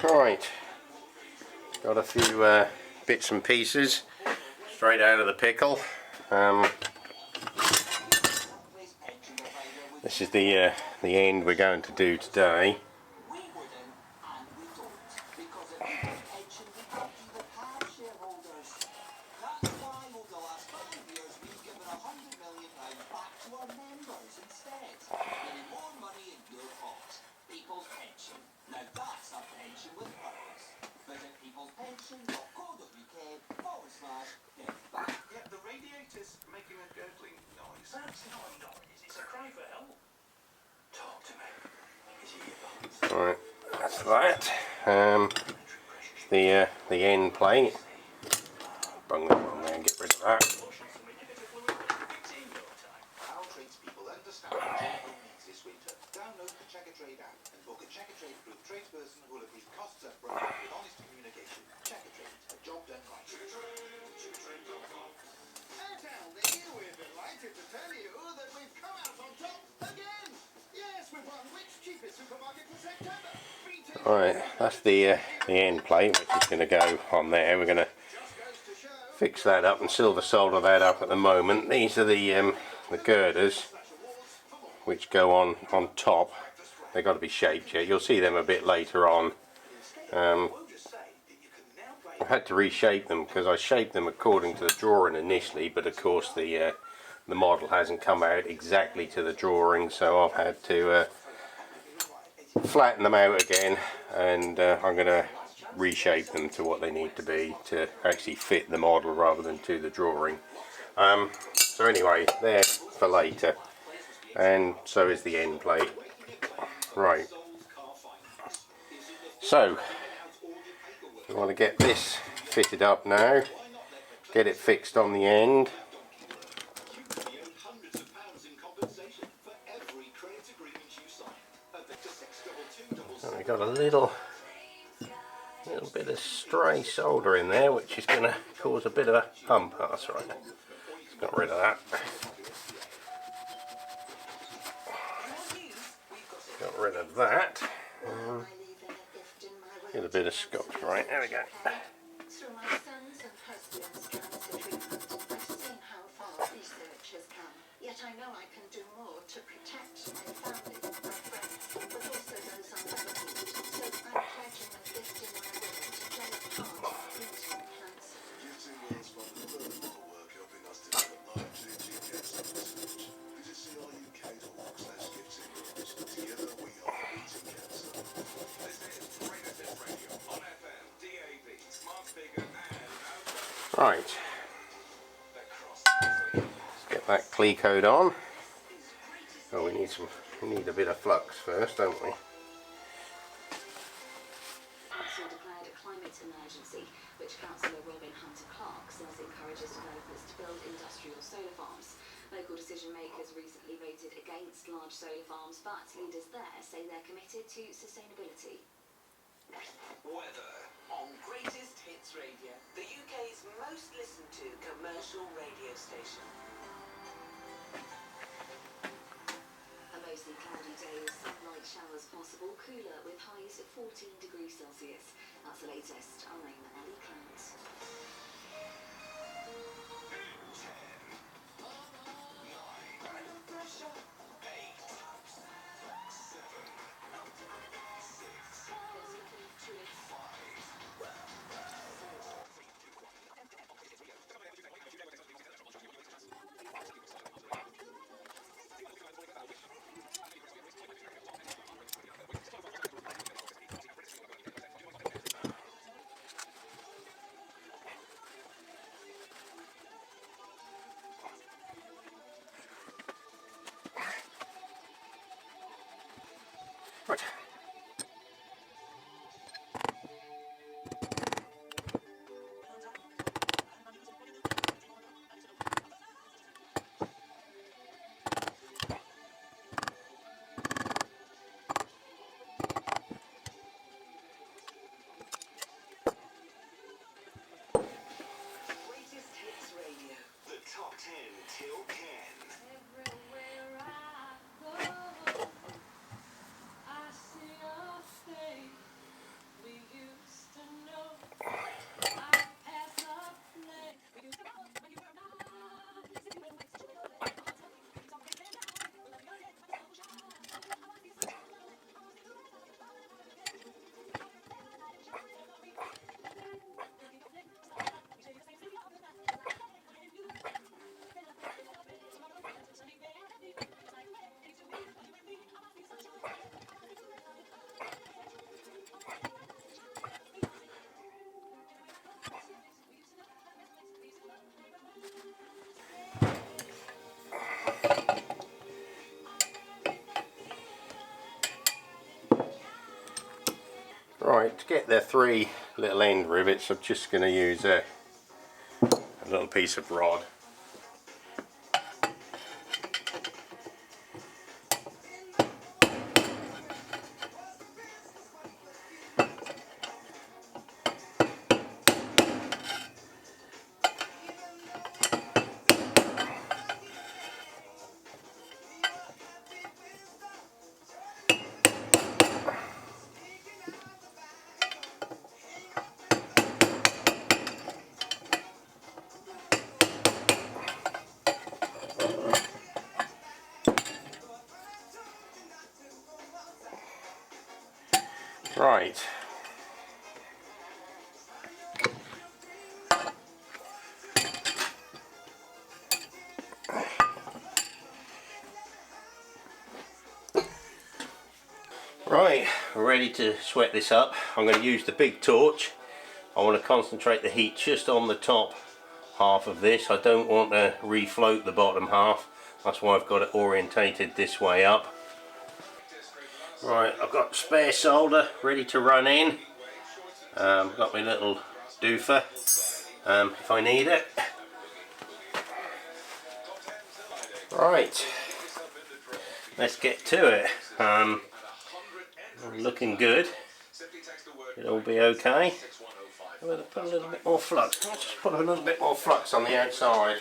Right, got a few bits and pieces straight out of the pickle. This is the end we're going to do today. Right, that's that. The end plate. Bung that on there and get rid of that. Alright, that's the end plate, which is going to go on there. We're going to fix that up and silver solder that up at the moment. These are the girders which go on top. They've got to be shaped yet. You'll see them a bit later on. I've had to reshape them because I shaped them according to the drawing initially, but of course the model hasn't come out exactly to the drawing, so I've had to flatten them out again, and I'm going to reshape them to what they need to be to actually fit the model rather than to the drawing. So anyway, they're for later, and so is the end plate. Right, so we want to get this fitted up now, get it fixed on the end. And we've got a little bit of stray solder in there, which is going to cause a bit of a hump. Oh, that's right, just got rid of that. Got rid of that. Get a bit of scotch, right, there we go. Yet I know I can do more to protect my family, my friends, but also those I'm loving. So I'm pledging a gift in my will to play a part in beating cancer. Using words from the work helping us develop Allchin research. Visit cruk.uk/gifts. Together we are beating cancer. This is Great Radio on FM, DAB, smart speaker and right. Get that clee coat on. Oh, we need a bit of flux first, don't we? Council declared a climate emergency, which Councillor Robin Hunter-Clark says encourages developers to build industrial solar farms. Local decision makers recently voted against large solar farms, but leaders there say they're committed to sustainability. Weather on Greatest Hits Radio, the UK's most listened to commercial radio station. A mostly cloudy day with some light showers possible, cooler with highs of 14 degrees Celsius. That's the latest. I'm Ellie Clouds. 5. Right, to get the 3 little end rivets, I'm just going to use a little piece of rod. Right. Right, we're ready to sweat this up. I'm going to use the big torch. I want to concentrate the heat just on the top half of this. I don't want to refloat the bottom half. That's why I've got it orientated this way up. Right, I've got spare solder ready to run in. Got my little doofer if I need it. Right, let's get to it. Looking good. It'll be okay. I'm going to put a little bit more flux. Let's just put a little bit more flux on the outside.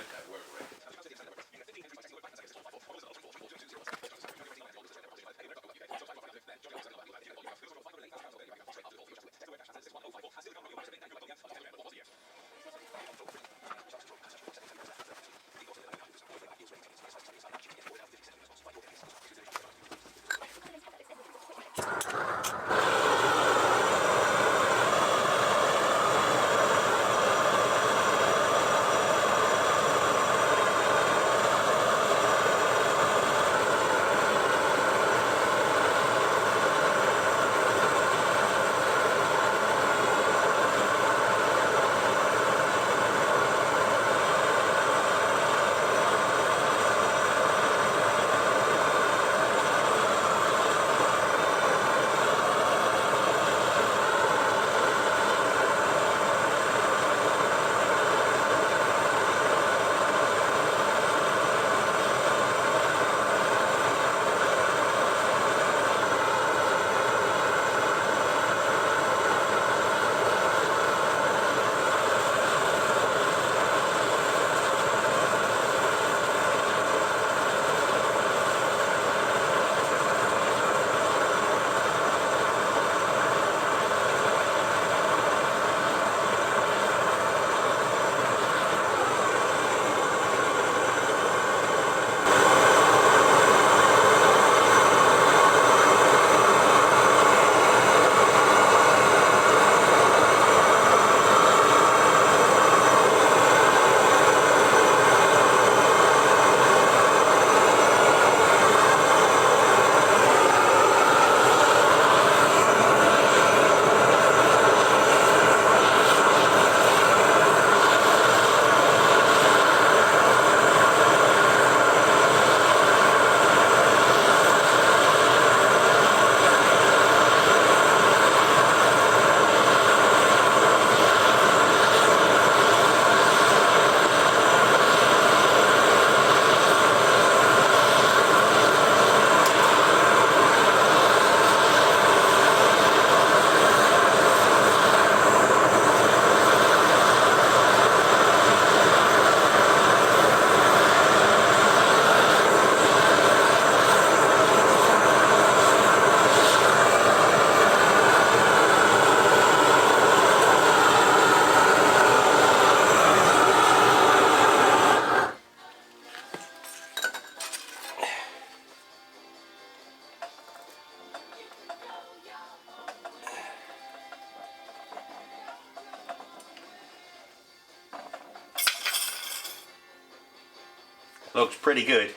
Looks pretty good.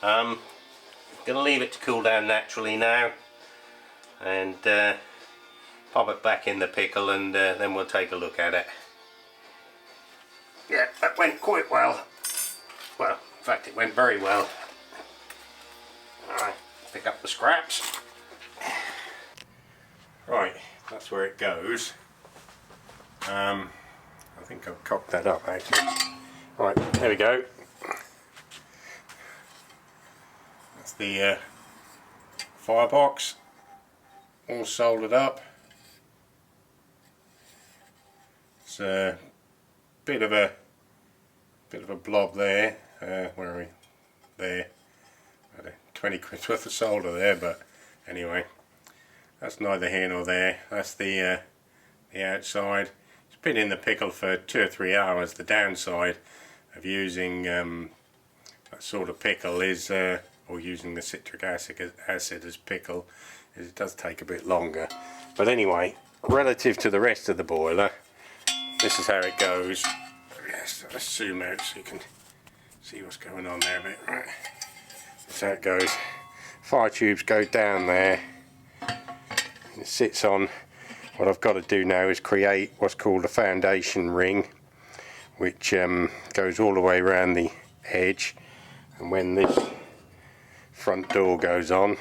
Gonna leave it to cool down naturally now, and pop it back in the pickle, and then we'll take a look at it. Yeah, that went quite well. Well, in fact, it went very well. Alright, pick up the scraps. Right, that's where it goes. I think I've cocked that up actually. Right, there we go. That's the firebox all soldered up. It's a bit of a blob there. Where are we? There. 20 quid worth of solder there, but anyway, that's neither here nor there. That's the outside. It's been in the pickle for 2 or 3 hours. The downside of using that sort of pickle is, or using the citric acid as pickle, is it does take a bit longer. But anyway, relative to the rest of the boiler, this is how it goes. Let's zoom out so you can see what's going on there a bit. Right. That's how it goes. Fire tubes go down there. It sits on. What I've got to do now is create what's called a foundation ring, which goes all the way around the edge, and when this front door goes on,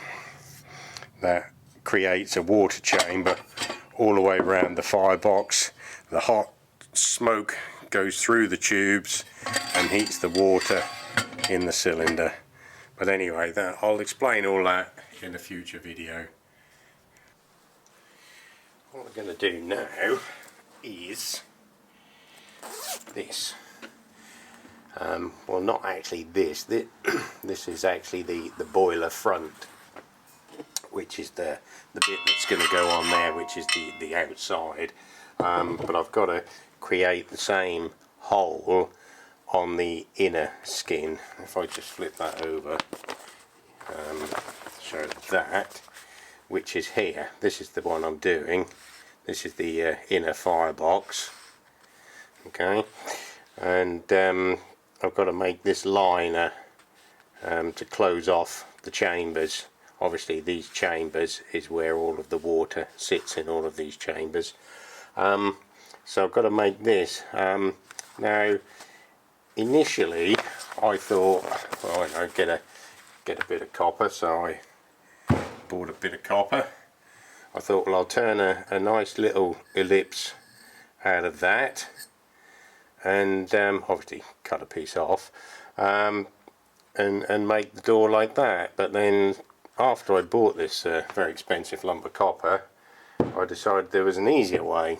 that creates a water chamber all the way around the firebox. The hot smoke goes through the tubes and heats the water in the cylinder. But anyway, I'll explain all that in a future video. What we're going to do now is this. Well, not actually this. This is actually the boiler front, which is the bit that's going to go on there, which is the outside. But I've got to create the same hole on the inner skin. If I just flip that over, show that, which is here. This is the one I'm doing. This is the inner firebox. Okay, and I've got to make this liner to close off the chambers. Obviously these chambers is where all of the water sits, in all of these chambers. So I've got to make this. Now initially I thought, well, I'd get a bit of copper, so I bought a bit of copper. I thought, well, I'll turn a nice little ellipse out of that, and obviously cut a piece off, and make the door like that. But then after I bought this very expensive lump of copper, I decided there was an easier way.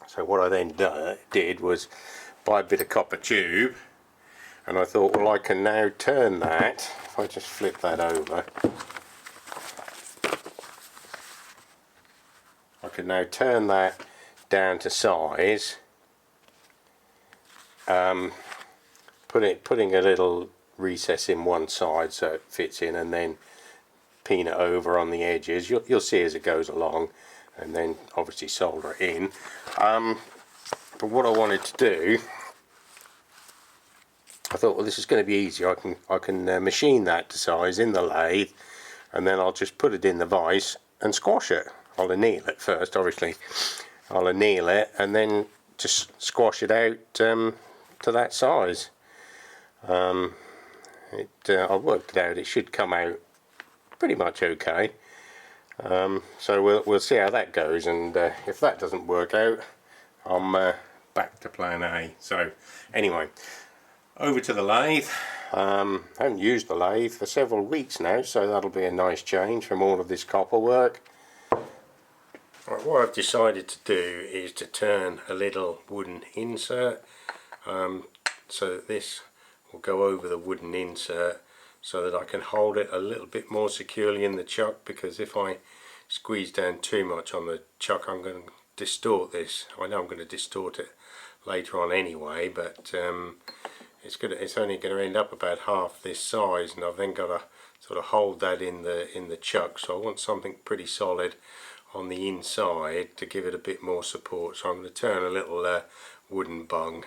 So what I then did was buy a bit of copper tube, and I thought, well, I can now turn that, if I just flip that over, I can now turn that down to size, putting a little recess in one side so it fits in, and then pin it over on the edges. You'll see as it goes along, and then obviously solder it in. But what I wanted to do, I thought, well, this is going to be easy. I can machine that to size in the lathe, and then I'll just put it in the vise and squash it. I'll anneal it first, obviously. I'll anneal it and then just squash it out to that size. I worked it out. It should come out pretty much okay. So we'll see how that goes, and if that doesn't work out, I'm back to plan A. So anyway, over to the lathe. I haven't used the lathe for several weeks now, so that'll be a nice change from all of this copper work. Right, what I've decided to do is to turn a little wooden insert, so that this will go over the wooden insert, so that I can hold it a little bit more securely in the chuck, because if I squeeze down too much on the chuck, I'm going to distort this. I know I'm going to distort it later on anyway, but it's only going to end up about half this size, and I've then got to sort of hold that in the chuck. So I want something pretty solid on the inside to give it a bit more support. So I'm going to turn a little wooden bung.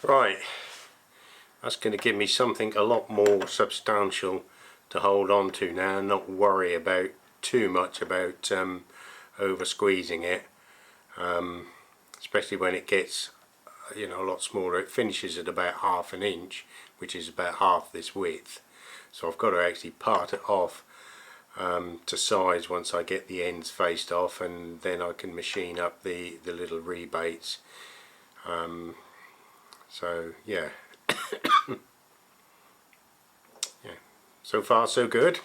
Right, that's going to give me something a lot more substantial to hold on to now and not worry about too much about over squeezing it, especially when it gets, you know, a lot smaller. It finishes at about 1/2 an inch, which is about half this width, so I've got to actually part it off to size once I get the ends faced off, and then I can machine up the little rebates. So yeah. Yeah, so far so good.